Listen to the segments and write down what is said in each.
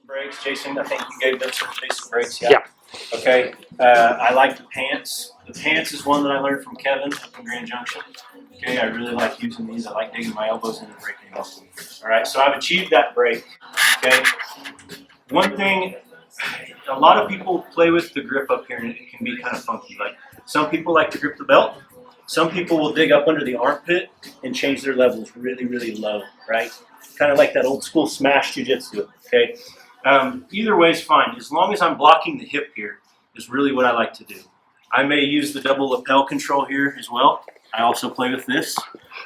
breaks, Jason. I think you gave them some basic breaks. Yeah. Okay. I like the pants. The pants is one that I learned from Kevin up in Grand Junction. Okay. I really like using these. I like digging my elbows in and breaking them. All right. So I've achieved that break. Okay. One thing, a lot of people play with the grip up here, and it can be kind of funky. Like some people like to grip the belt. Some people will dig up under the armpit and change their levels really, really low. Right. Kind of like that old school smash jiu-jitsu. Okay. Either way is fine. As long as I'm blocking the hip here is really what I like to do. I may use the double lapel control here as well. I also play with this.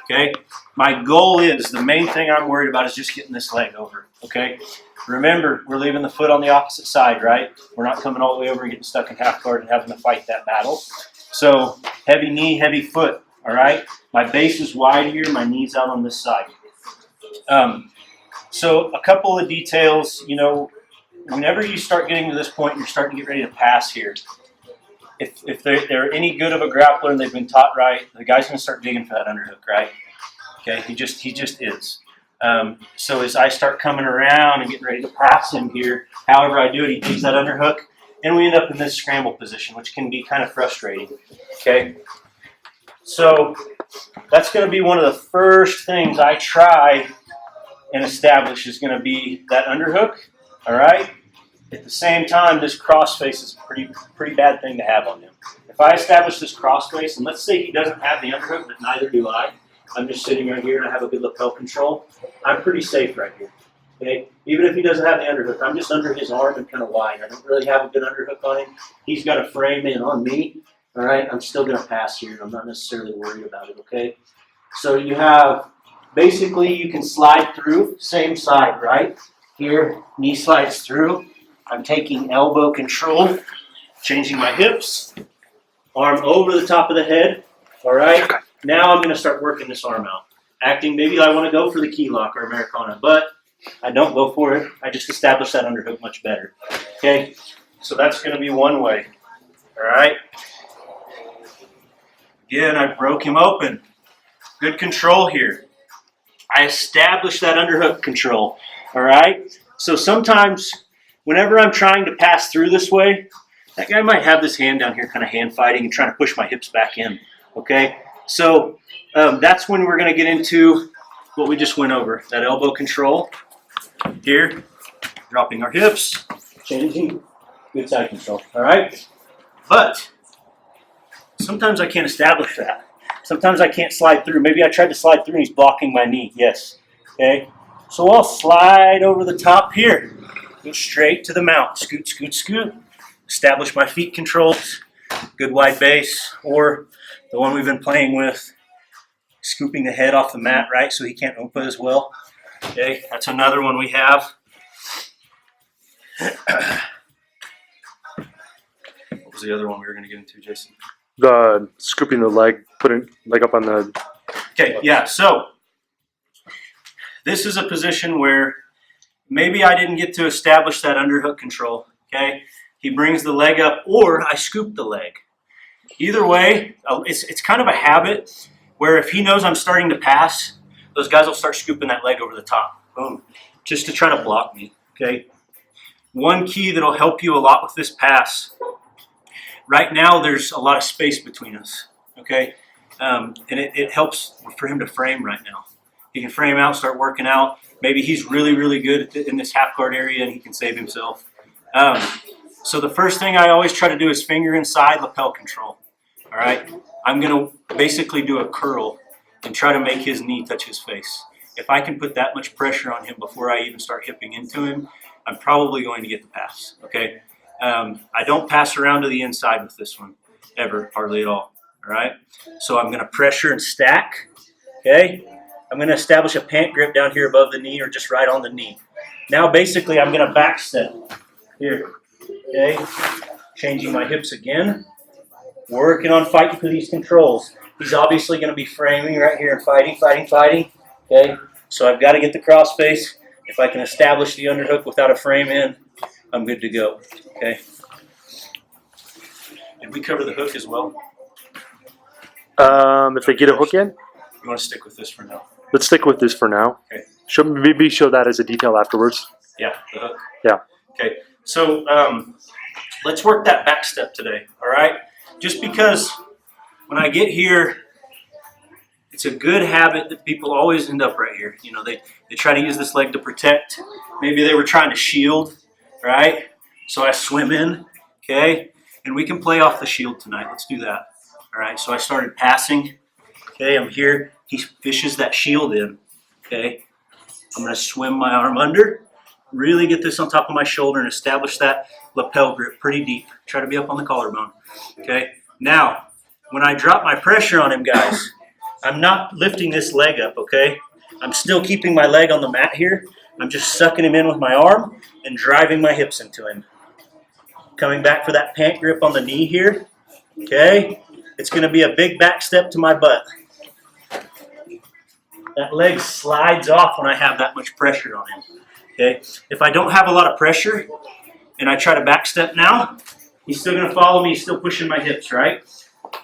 Okay. My goal is, the main thing I'm worried about is just getting this leg over. Okay. Remember, we're leaving the foot on the opposite side, right? We're not coming all the way over and getting stuck in half guard and having to fight that battle. So heavy knee, heavy foot. All right. My base is wide here. My knee's out on this side. So a couple of details, you know, whenever you start getting to this point, you're starting to get ready to pass here. If they're any good of a grappler and they've been taught right, the guy's going to start digging for that underhook, right? Okay, he just is. So as I start coming around and getting ready to pass him here, however I do it, he digs that underhook, and we end up in this scramble position, which can be kind of frustrating. Okay, so that's going to be one of the first things I try and establish is going to be that underhook. All right. At the same time, this crossface is a pretty bad thing to have on him. If I establish this crossface, and let's say he doesn't have the underhook, but neither do I. I'm just sitting right here and I have a good lapel control. I'm pretty safe right here. Okay. Even if he doesn't have the underhook, I'm just under his arm and kind of wide. I don't really have a good underhook on him. He's got a frame in on me. All right. I'm still going to pass here. I'm not necessarily worried about it. Okay. So you have. Basically, you can slide through, same side, right? Here, knee slides through. I'm taking elbow control, changing my hips, arm over the top of the head, all right? Now I'm going to start working this arm out. Acting, maybe I want to go for the key lock or Americana, but I don't go for it. I just establish that underhook much better, okay? So that's going to be one way, all right? Again, I broke him open. Good control here. I established that underhook control, all right? So sometimes whenever I'm trying to pass through this way, that guy might have this hand down here kind of hand fighting and trying to push my hips back in, okay? So that's when we're going to get into what we just went over, that elbow control here, dropping our hips, changing, good side control, all right? But sometimes I can't establish that. Sometimes I can't slide through. Maybe I tried to slide through and he's blocking my knee. Yes. Okay. So I'll slide over the top here. Go straight to the mount. Scoot, scoot, scoot. Establish my feet controls. Good wide base. Or the one we've been playing with, scooping the head off the mat, right? So he can't open as well. Okay. That's another one we have. What was the other one we were going to get into, Jason? The scooping the leg, putting leg up on the... Okay, yeah, so this is a position where maybe I didn't get to establish that underhook control, okay? He brings the leg up, or I scoop the leg. Either way, it's kind of a habit where if he knows I'm starting to pass, those guys will start scooping that leg over the top, boom, just to try to block me, okay? One key that'll help you a lot with this pass. Right now, there's a lot of space between us, okay? And it helps for him to frame right now. He can frame out, start working out. Maybe he's really, really good in this half guard area and he can save himself. So the first thing I always try to do is finger inside, lapel control, all right? I'm going to basically do a curl and try to make his knee touch his face. If I can put that much pressure on him before I even start hipping into him, I'm probably going to get the pass, okay? I don't pass around to the inside with this one, ever, hardly at all, all right? So I'm going to pressure and stack, okay? I'm going to establish a pant grip down here above the knee or just right on the knee. Now, basically, I'm going to back step here, okay? Changing my hips again, working on fighting for these controls. He's obviously going to be framing right here and fighting, fighting, fighting, okay? So I've got to get the cross face. If I can establish the underhook without a frame in, I'm good to go, okay? Did we cover the hook as well? If they get a hook in? You want to stick with this for now? Let's stick with this for now. Okay. Maybe show that as a detail afterwards. Yeah, the hook. Yeah. Okay, so let's work that back step today, all right? Just because when I get here, it's a good habit that people always end up right here. You know, they try to use this leg to protect. Maybe they were trying to shield, right? So I swim in, okay? And we can play off the shield tonight. Let's do that, all right? So I started passing, okay? I'm here. He fishes that shield in, okay? I'm going to swim my arm under, really get this on top of my shoulder and establish that lapel grip pretty deep. Try to be up on the collarbone, okay? Now, when I drop my pressure on him, guys, I'm not lifting this leg up, okay? I'm still keeping my leg on the mat here. I'm just sucking him in with my arm and driving my hips into him. Coming back for that pant grip on the knee here, okay? It's going to be a big back step to my butt. That leg slides off when I have that much pressure on him, okay? If I don't have a lot of pressure and I try to back step now, he's still going to follow me. He's still pushing my hips, right?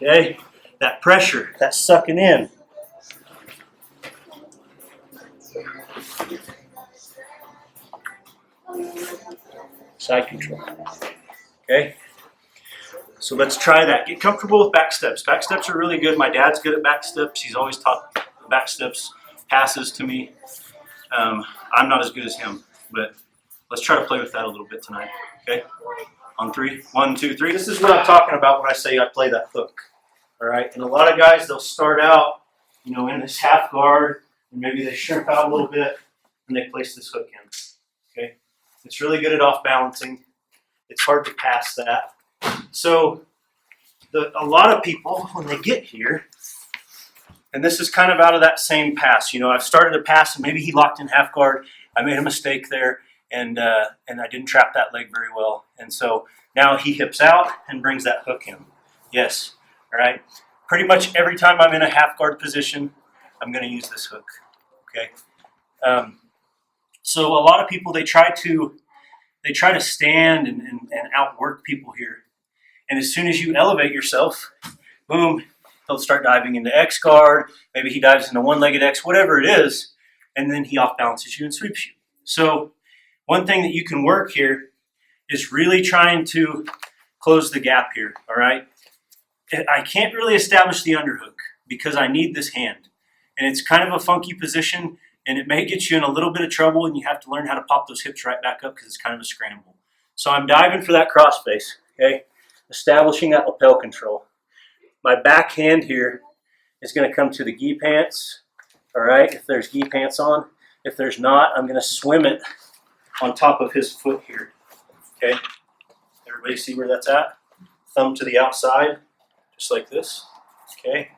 Okay? That pressure, that sucking in. Side control. Okay? So let's try that. Get comfortable with back steps. Back steps are really good. My dad's good at back steps. He's always taught back steps, passes to me. I'm not as good as him, but let's try to play with that a little bit tonight. Okay? On three. 1, 2, 3. This is what I'm talking about when I say I play that hook. All right, and a lot of guys, they'll start out, you know, in this half guard, and maybe they shrimp out a little bit, and they place this hook in, okay? It's really good at off balancing. It's hard to pass that. So a lot of people, when they get here, and this is kind of out of that same pass, you know, I've started a pass, and maybe he locked in half guard. I made a mistake there, and I didn't trap that leg very well. And so now he hips out and brings that hook in. Yes. All right, pretty much every time I'm in a half guard position, I'm going to use this hook. Okay, so a lot of people they try to stand and outwork people here, and as soon as you elevate yourself, boom, they'll start diving into X guard. Maybe he dives into one-legged X, whatever it is, and then he off balances you and sweeps you. So one thing that you can work here is really trying to close the gap here. All right. I can't really establish the underhook because I need this hand. And it's kind of a funky position, and it may get you in a little bit of trouble, and you have to learn how to pop those hips right back up because it's kind of a scramble. So I'm diving for that cross face, okay? Establishing that lapel control. My back hand here is going to come to the gi pants, all right, if there's gi pants on. If there's not, I'm going to swim it on top of his foot here, okay? Everybody see where that's at? Thumb to the outside. Just like this, okay?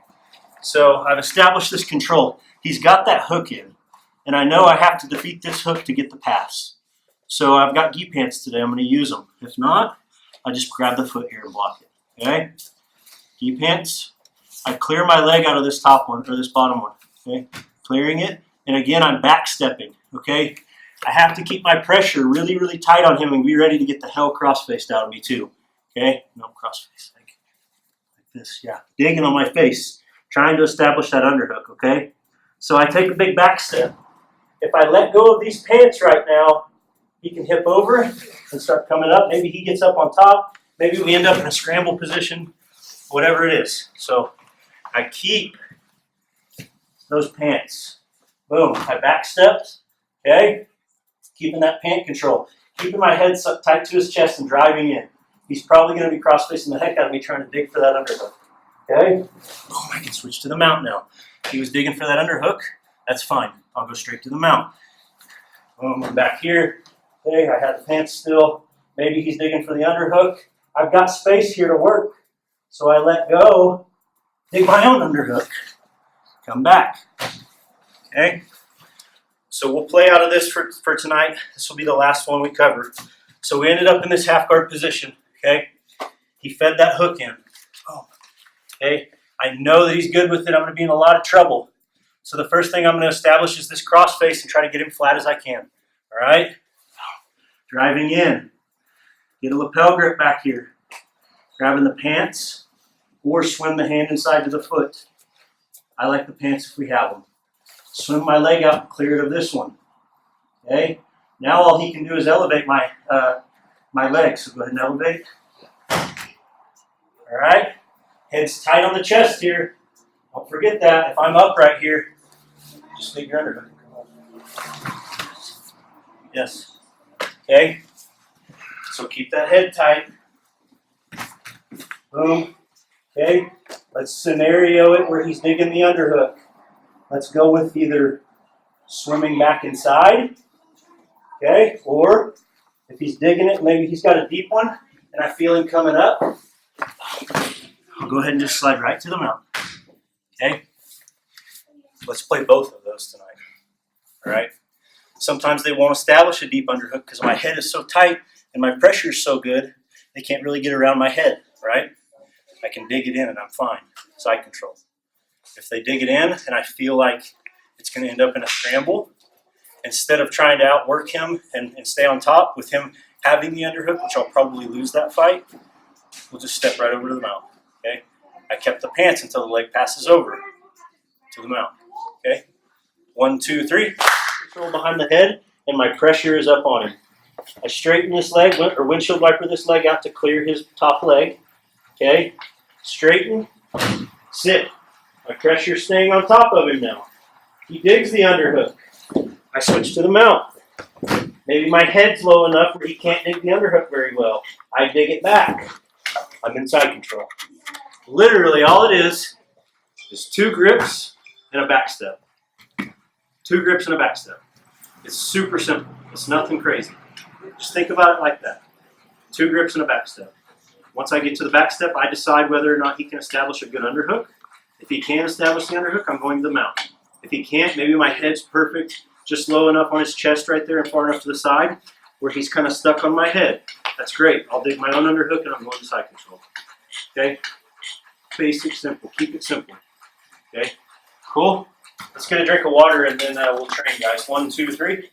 So I've established this control. He's got that hook in, and I know I have to defeat this hook to get the pass. So I've got gi pants today. I'm going to use them. If not, I just grab the foot here and block it, okay? Gi pants. I clear my leg out of this top one, or this bottom one, okay? Clearing it, and again, I'm back stepping, okay? I have to keep my pressure really, really tight on him and be ready to get the hell cross-faced out of me too, okay? No, cross-faced. This, yeah, digging on my face, trying to establish that underhook, okay? So I take a big back step. If I let go of these pants right now, he can hip over and start coming up. Maybe he gets up on top. Maybe we end up in a scramble position, whatever it is. So I keep those pants. Boom, I back stepped, okay? Keeping that pant control. Keeping my head tight to his chest and driving in. He's probably going to be cross-facing the heck out of me trying to dig for that underhook. Okay? Oh, I can switch to the mount now. He was digging for that underhook. That's fine. I'll go straight to the mount. Boom, I'm back here. Okay, I have the pants still. Maybe he's digging for the underhook. I've got space here to work. So I let go, dig my own underhook, come back. Okay? So we'll play out of this for tonight. This will be the last one we cover. So we ended up in this half guard position. Okay, he fed that hook in. Oh, okay, I know that he's good with it. I'm going to be in a lot of trouble. So the first thing I'm going to establish is this cross face and try to get him flat as I can. All right, driving in. Get a lapel grip back here. Grabbing the pants or swim the hand inside to the foot. I like the pants if we have them. Swim my leg out and clear it of this one. Okay, now all he can do is elevate my my legs. So go ahead and elevate. All right. Head's tight on the chest here. Don't forget that. If I'm upright here, just leave your underhook. Yes. Okay. So keep that head tight. Boom. Okay. Let's scenario it where he's digging the underhook. Let's go with either swimming back inside. Okay. Or if he's digging it, maybe he's got a deep one and I feel him coming up. I'll go ahead and just slide right to the mount. Okay? Let's play both of those tonight. All right? Sometimes they won't establish a deep underhook because my head is so tight and my pressure is so good, they can't really get around my head, right? I can dig it in and I'm fine. Side control. If they dig it in and I feel like it's going to end up in a scramble, instead of trying to outwork him and stay on top with him having the underhook, which I'll probably lose that fight, we'll just step right over to the mount. Okay? I kept the pants until the leg passes over to the mount. Okay? 1, 2, 3. Control behind the head, and my pressure is up on him. I straighten this leg, or windshield wiper this leg out to clear his top leg. Okay? Straighten, sit. My pressure is staying on top of him now. He digs the underhook. I switch to the mount. Maybe my head's low enough where he can't dig the underhook very well. I dig it back. I'm in side control. Literally all it is 2 grips and a back step. 2 grips and a back step. It's super simple. It's nothing crazy. Just think about it like that. 2 grips and a back step. Once I get to the back step, I decide whether or not he can establish a good underhook. If he can establish the underhook, I'm going to the mount. If he can't, maybe my head's perfect, just low enough on his chest right there and far enough to the side where he's kind of stuck on my head. That's great. I'll dig my own underhook and I'm going to side control. Okay? Basic, simple. Keep it simple. Okay? Cool? Let's get a drink of water and then we'll train, guys. 1, 2, 3.